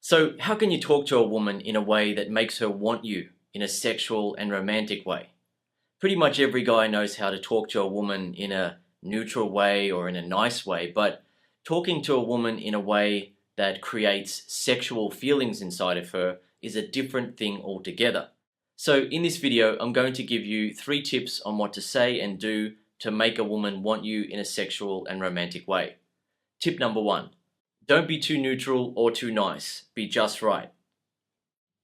So, how can you talk to a woman in a way that makes her want you in a sexual and romantic way? Pretty much every guy knows how to talk to a woman in a neutral way or in a nice way, but talking to a woman in a way that creates sexual feelings inside of her is a different thing altogether. So, in this video, I'm going to give you 3 tips on what to say and do to make a woman want you in a sexual and romantic way. Tip number 1. Don't be too neutral or too nice. Be just right.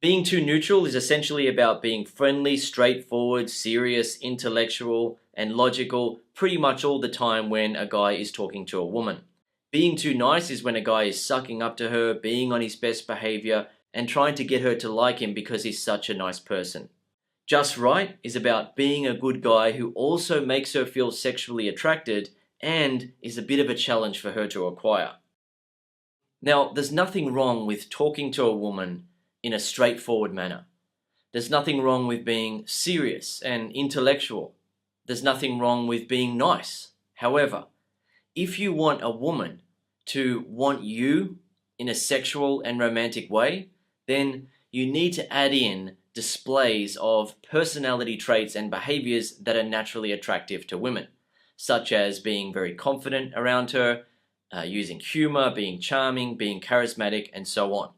Being too neutral is essentially about being friendly, straightforward, serious, intellectual, and logical pretty much all the time when a guy is talking to a woman. Being too nice is when a guy is sucking up to her, being on his best behavior, and trying to get her to like him because he's such a nice person. Just right is about being a good guy who also makes her feel sexually attracted and is a bit of a challenge for her to acquire. Now, there's nothing wrong with talking to a woman in a straightforward manner. There's nothing wrong with being serious and intellectual. There's nothing wrong with being nice. However, if you want a woman to want you in a sexual and romantic way, then you need to add in displays of personality traits and behaviors that are naturally attractive to women, such as being very confident around her, using humor, being charming, being charismatic, and so on.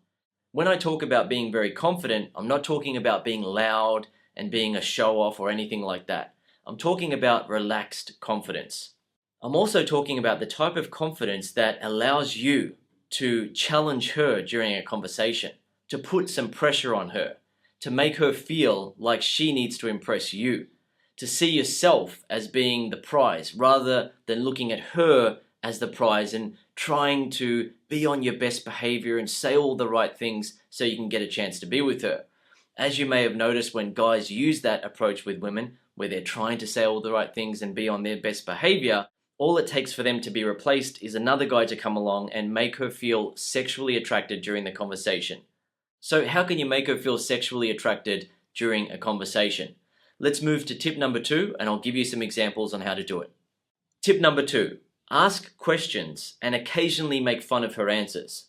When I talk about being very confident, I'm not talking about being loud and being a show-off or anything like that. I'm talking about relaxed confidence. I'm also talking about the type of confidence that allows you to challenge her during a conversation, to put some pressure on her, to make her feel like she needs to impress you, to see yourself as being the prize rather than looking at her as the prize and trying to be on your best behavior and say all the right things so you can get a chance to be with her. As you may have noticed, when guys use that approach with women, where they're trying to say all the right things and be on their best behavior, all it takes for them to be replaced is another guy to come along and make her feel sexually attracted during the conversation. So how can you make her feel sexually attracted during a conversation? Let's move to tip number 2, and I'll give you some examples on how to do it. Tip number 2. Ask questions and occasionally make fun of her answers.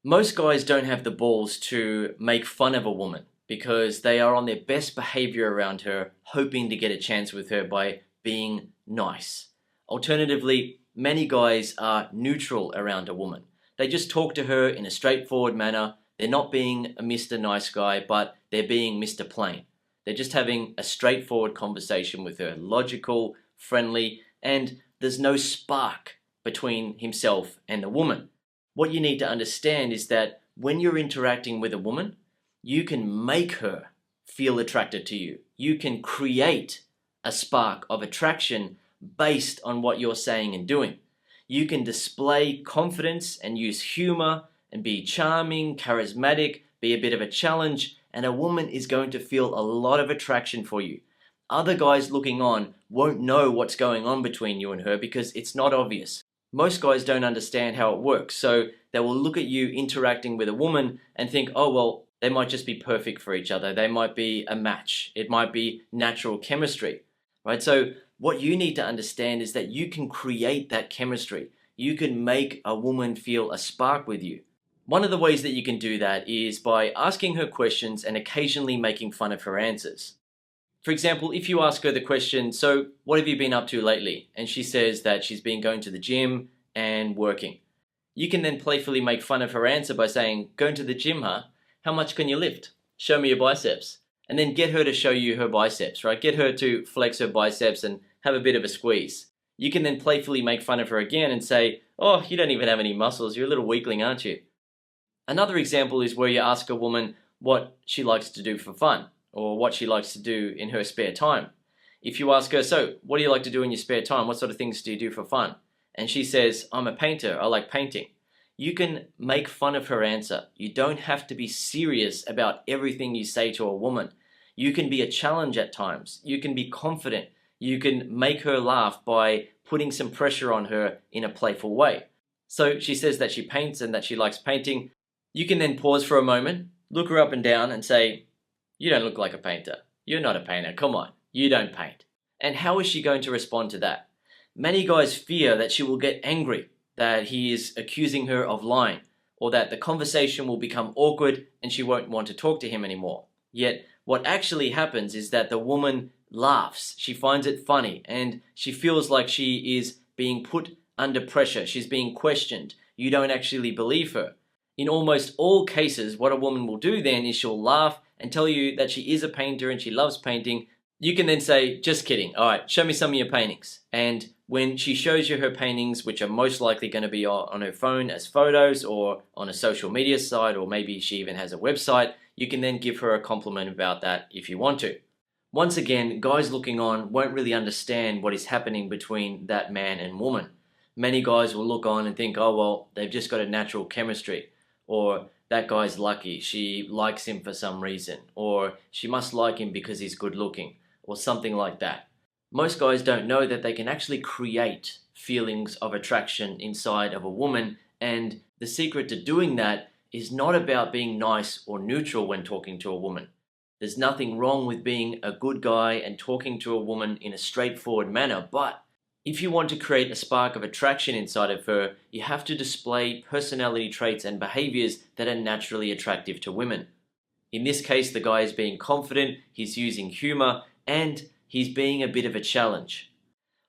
Most guys don't have the balls to make fun of a woman because they are on their best behavior around her, hoping to get a chance with her by being nice. Alternatively, many guys are neutral around a woman. They just talk to her in a straightforward manner. They're not being a Mr. Nice Guy, but they're being Mr. Plain. They're just having a straightforward conversation with her, logical, friendly, and there's no spark between himself and the woman. What you need to understand is that when you're interacting with a woman, you can make her feel attracted to you. You can create a spark of attraction based on what you're saying and doing. You can display confidence and use humor and be charming, charismatic, be a bit of a challenge, and a woman is going to feel a lot of attraction for you. Other guys looking on won't know what's going on between you and her because it's not obvious. Most guys don't understand how it works, so they will look at you interacting with a woman and think, oh well, they might just be perfect for each other. They might be a match. It might be natural chemistry, right? So what you need to understand is that you can create that chemistry. You can make a woman feel a spark with you. One of the ways that you can do that is by asking her questions and occasionally making fun of her answers. For example, if you ask her the question, so what have you been up to lately? And she says that she's been going to the gym and working. You can then playfully make fun of her answer by saying, going to the gym, huh? How much can you lift? Show me your biceps. And then get her to show you her biceps, right? Get her to flex her biceps and have a bit of a squeeze. You can then playfully make fun of her again and say, oh, you don't even have any muscles. You're a little weakling, aren't you? Another example is where you ask a woman what she likes to do for fun, or what she likes to do in her spare time. If you ask her, so what do you like to do in your spare time? What sort of things do you do for fun? And she says, I'm a painter, I like painting. You can make fun of her answer. You don't have to be serious about everything you say to a woman. You can be a challenge at times. You can be confident. You can make her laugh by putting some pressure on her in a playful way. So she says that she paints and that she likes painting. You can then pause for a moment, look her up and down and say, you don't look like a painter. You're not a painter. Come on. You don't paint. And how is she going to respond to that? Many guys fear that she will get angry, that he is accusing her of lying, or that the conversation will become awkward and she won't want to talk to him anymore. Yet, what actually happens is that the woman laughs, she finds it funny, and she feels like she is being put under pressure, she's being questioned. You don't actually believe her. In almost all cases, what a woman will do then is she'll laugh and tell you that she is a painter and she loves painting. You can then say, just kidding, alright, show me some of your paintings. And when she shows you her paintings, which are most likely going to be on her phone as photos or on a social media site, or maybe she even has a website, you can then give her a compliment about that if you want to. Once again, guys looking on won't really understand what is happening between that man and woman. Many guys will look on and think, oh well, they've just got a natural chemistry, or that guy's lucky, she likes him for some reason, or she must like him because he's good looking, or something like that. Most guys don't know that they can actually create feelings of attraction inside of a woman, and the secret to doing that is not about being nice or neutral when talking to a woman. There's nothing wrong with being a good guy and talking to a woman in a straightforward manner, but if you want to create a spark of attraction inside of her, you have to display personality traits and behaviors that are naturally attractive to women. In this case, the guy is being confident, he's using humor, and he's being a bit of a challenge.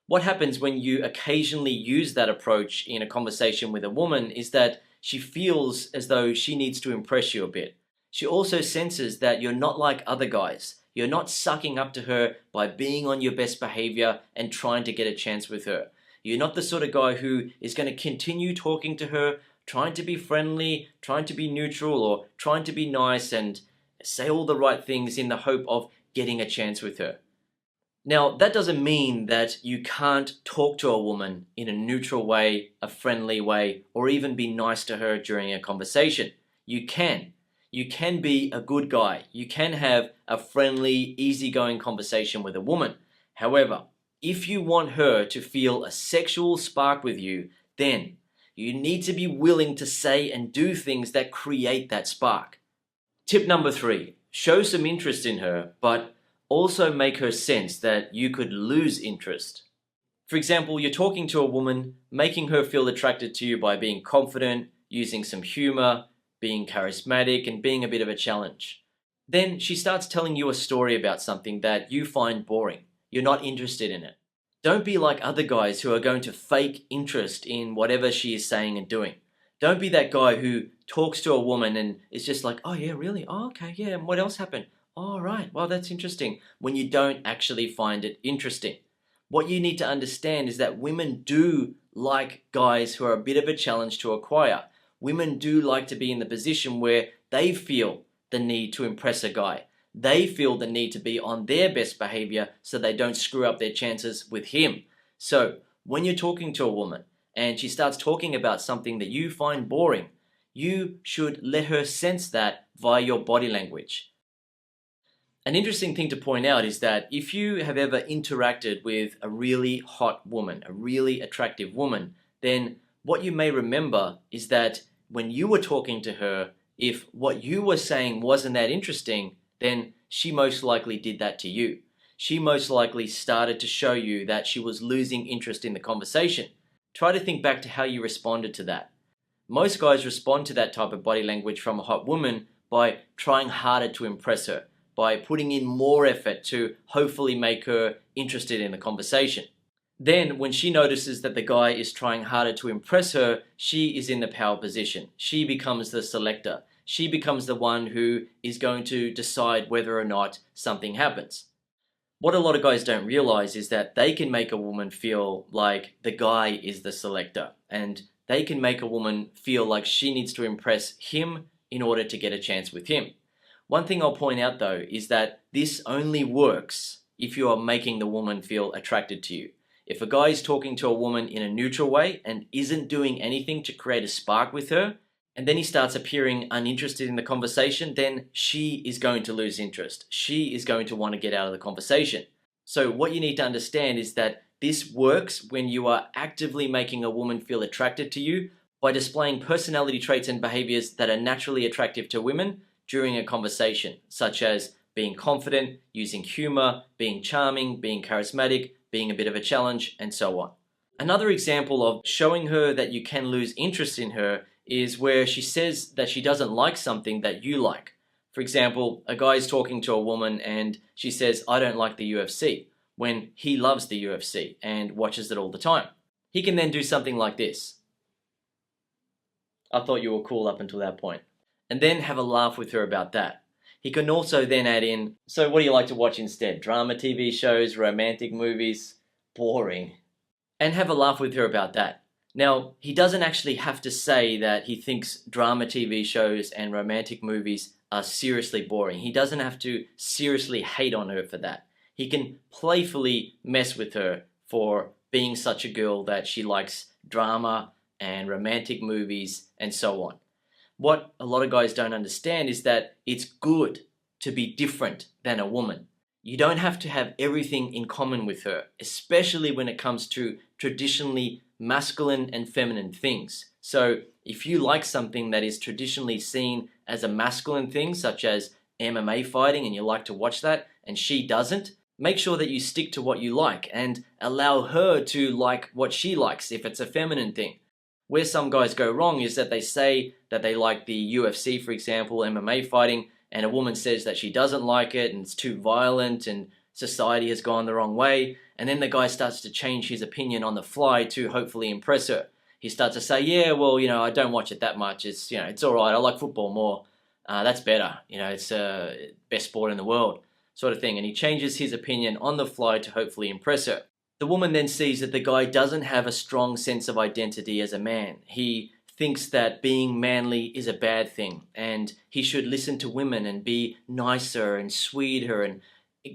What happens when you occasionally use that approach in a conversation with a woman is that she feels as though she needs to impress you a bit. She also senses that you're not like other guys. You're not sucking up to her by being on your best behavior and trying to get a chance with her. You're not the sort of guy who is going to continue talking to her, trying to be friendly, trying to be neutral, or trying to be nice and say all the right things in the hope of getting a chance with her. Now, that doesn't mean that you can't talk to a woman in a neutral way, a friendly way, or even be nice to her during a conversation. You can. You can be a good guy. You can have a friendly, easygoing conversation with a woman. However, if you want her to feel a sexual spark with you, then you need to be willing to say and do things that create that spark. Tip number 3, show some interest in her, but also make her sense that you could lose interest. For example, you're talking to a woman, making her feel attracted to you by being confident, using some humor, being charismatic, and being a bit of a challenge. Then she starts telling you a story about something that you find boring. You're not interested in it. Don't be like other guys who are going to fake interest in whatever she is saying and doing. Don't be that guy who talks to a woman and is just like, oh yeah, really? Oh, okay, yeah, and what else happened? Oh, right, well, that's interesting, when you don't actually find it interesting. What you need to understand is that women do like guys who are a bit of a challenge to acquire. Women do like to be in the position where they feel the need to impress a guy. They feel the need to be on their best behavior so they don't screw up their chances with him. So when you're talking to a woman and she starts talking about something that you find boring, you should let her sense that via your body language. An interesting thing to point out is that if you have ever interacted with a really hot woman, a really attractive woman, then what you may remember is that when you were talking to her, if what you were saying wasn't that interesting, then she most likely did that to you. She most likely started to show you that she was losing interest in the conversation. Try to think back to how you responded to that. Most guys respond to that type of body language from a hot woman by trying harder to impress her, by putting in more effort to hopefully make her interested in the conversation. Then, when she notices that the guy is trying harder to impress her, she is in the power position. She becomes the selector. She becomes the one who is going to decide whether or not something happens. What a lot of guys don't realize is that they can make a woman feel like the guy is the selector, and they can make a woman feel like she needs to impress him in order to get a chance with him. One thing I'll point out though is that this only works if you are making the woman feel attracted to you. If a guy is talking to a woman in a neutral way and isn't doing anything to create a spark with her, and then he starts appearing uninterested in the conversation, then she is going to lose interest. She is going to want to get out of the conversation. So what you need to understand is that this works when you are actively making a woman feel attracted to you by displaying personality traits and behaviors that are naturally attractive to women during a conversation, such as being confident, using humor, being charming, being charismatic, being a bit of a challenge, and so on. Another example of showing her that you can lose interest in her is where she says that she doesn't like something that you like. For example, a guy is talking to a woman and she says, "I don't like the UFC," when he loves the UFC and watches it all the time. He can then do something like this. "I thought you were cool up until that point." And then have a laugh with her about that. He can also then add in, "So what do you like to watch instead? Drama TV shows, romantic movies? Boring." And have a laugh with her about that. Now, he doesn't actually have to say that he thinks drama TV shows and romantic movies are seriously boring. He doesn't have to seriously hate on her for that. He can playfully mess with her for being such a girl that she likes drama and romantic movies and so on. What a lot of guys don't understand is that it's good to be different than a woman. You don't have to have everything in common with her, especially when it comes to traditionally masculine and feminine things. So if you like something that is traditionally seen as a masculine thing, such as MMA fighting, and you like to watch that, and she doesn't, make sure that you stick to what you like and allow her to like what she likes if it's a feminine thing. Where some guys go wrong is that they say that they like the UFC, for example, MMA fighting, and a woman says that she doesn't like it and it's too violent and society has gone the wrong way, and then the guy starts to change his opinion on the fly to hopefully impress her. He starts to say, "Yeah, well, I don't watch it that much. It's all right. I like football more. That's better. It's best sport in the world," sort of thing. And he changes his opinion on the fly to hopefully impress her. The woman then sees that the guy doesn't have a strong sense of identity as a man. He thinks that being manly is a bad thing and he should listen to women and be nicer and sweeter and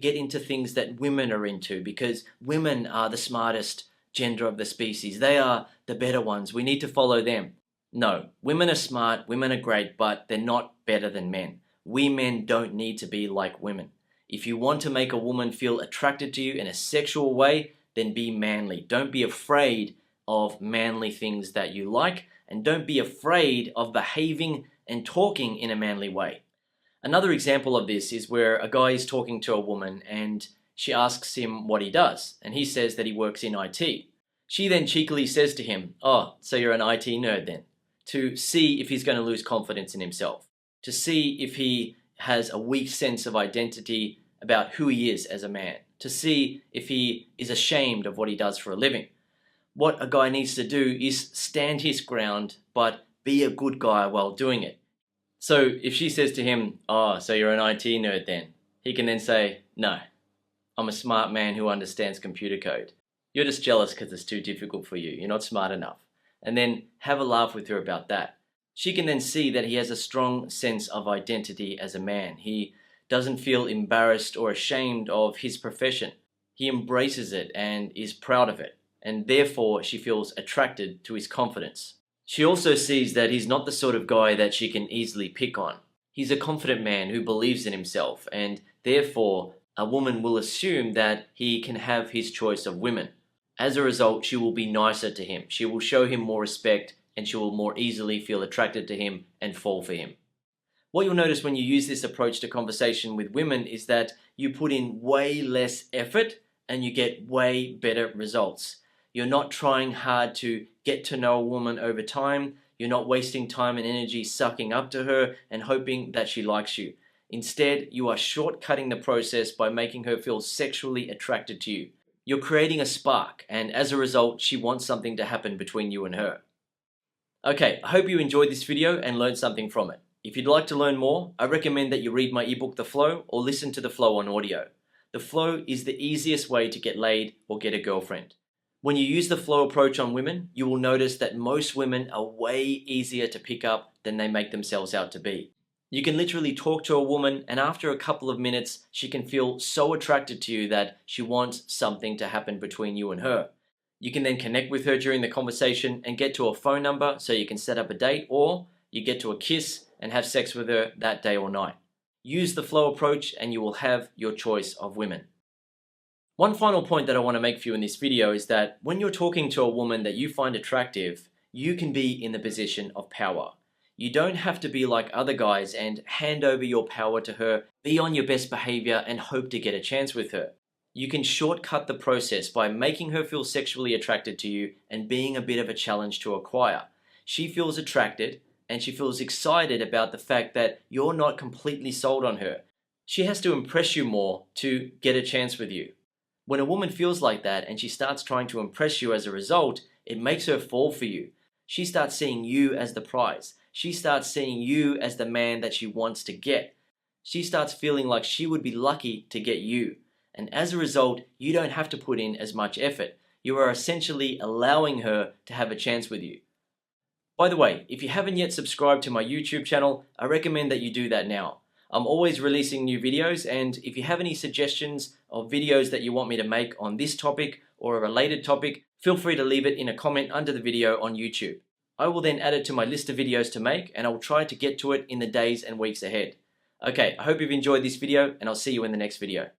get into things that women are into, because women are the smartest gender of the species. They are the better ones. We need to follow them. No, women are smart, women are great, but they're not better than men. We men don't need to be like women. If you want to make a woman feel attracted to you in a sexual way, then be manly. Don't be afraid of manly things that you like, and don't be afraid of behaving and talking in a manly way. Another example of this is where a guy is talking to a woman and she asks him what he does, and he says that he works in IT. She then cheekily says to him, "Oh, so you're an IT nerd then?" to see if he's going to lose confidence in himself, to see if he has a weak sense of identity about who he is as a man, to see if he is ashamed of what he does for a living. What a guy needs to do is stand his ground, but be a good guy while doing it. So if she says to him, "Oh, so you're an IT nerd then?" he can then say, "No, I'm a smart man who understands computer code. You're just jealous because it's too difficult for you. You're not smart enough." And then have a laugh with her about that. She can then see that he has a strong sense of identity as a man. He doesn't feel embarrassed or ashamed of his profession. He embraces it and is proud of it, and therefore she feels attracted to his confidence. She also sees that he's not the sort of guy that she can easily pick on. He's a confident man who believes in himself, and therefore a woman will assume that he can have his choice of women. As a result, she will be nicer to him. She will show him more respect, and she will more easily feel attracted to him and fall for him. What you'll notice when you use this approach to conversation with women is that you put in way less effort and you get way better results. You're not trying hard to get to know a woman over time. You're not wasting time and energy sucking up to her and hoping that she likes you. Instead, you are shortcutting the process by making her feel sexually attracted to you. You're creating a spark, and as a result, she wants something to happen between you and her. Okay, I hope you enjoyed this video and learned something from it. If you'd like to learn more, I recommend that you read my ebook, The Flow, or listen to The Flow on audio. The Flow is the easiest way to get laid or get a girlfriend. When you use the flow approach on women, you will notice that most women are way easier to pick up than they make themselves out to be. You can literally talk to a woman, and after a couple of minutes, she can feel so attracted to you that she wants something to happen between you and her. You can then connect with her during the conversation and get to a phone number so you can set up a date, or you get to a kiss and have sex with her that day or night. Use the flow approach and you will have your choice of women. One final point that I want to make for you in this video is that when you're talking to a woman that you find attractive, you can be in the position of power. You don't have to be like other guys and hand over your power to her, be on your best behavior and hope to get a chance with her. You can shortcut the process by making her feel sexually attracted to you and being a bit of a challenge to acquire. she feels attracted and she feels excited about the fact that you're not completely sold on her. She has to impress you more to get a chance with you. When a woman feels like that and she starts trying to impress you as a result, it makes her fall for you. She starts seeing you as the prize. She starts seeing you as the man that she wants to get. She starts feeling like she would be lucky to get you. And as a result, you don't have to put in as much effort. You are essentially allowing her to have a chance with you. By the way, if you haven't yet subscribed to my YouTube channel, I recommend that you do that now. I'm always releasing new videos, and if you have any suggestions of videos that you want me to make on this topic or a related topic, feel free to leave it in a comment under the video on YouTube. I will then add it to my list of videos to make, and I will try to get to it in the days and weeks ahead. Okay, I hope you've enjoyed this video, and I'll see you in the next video.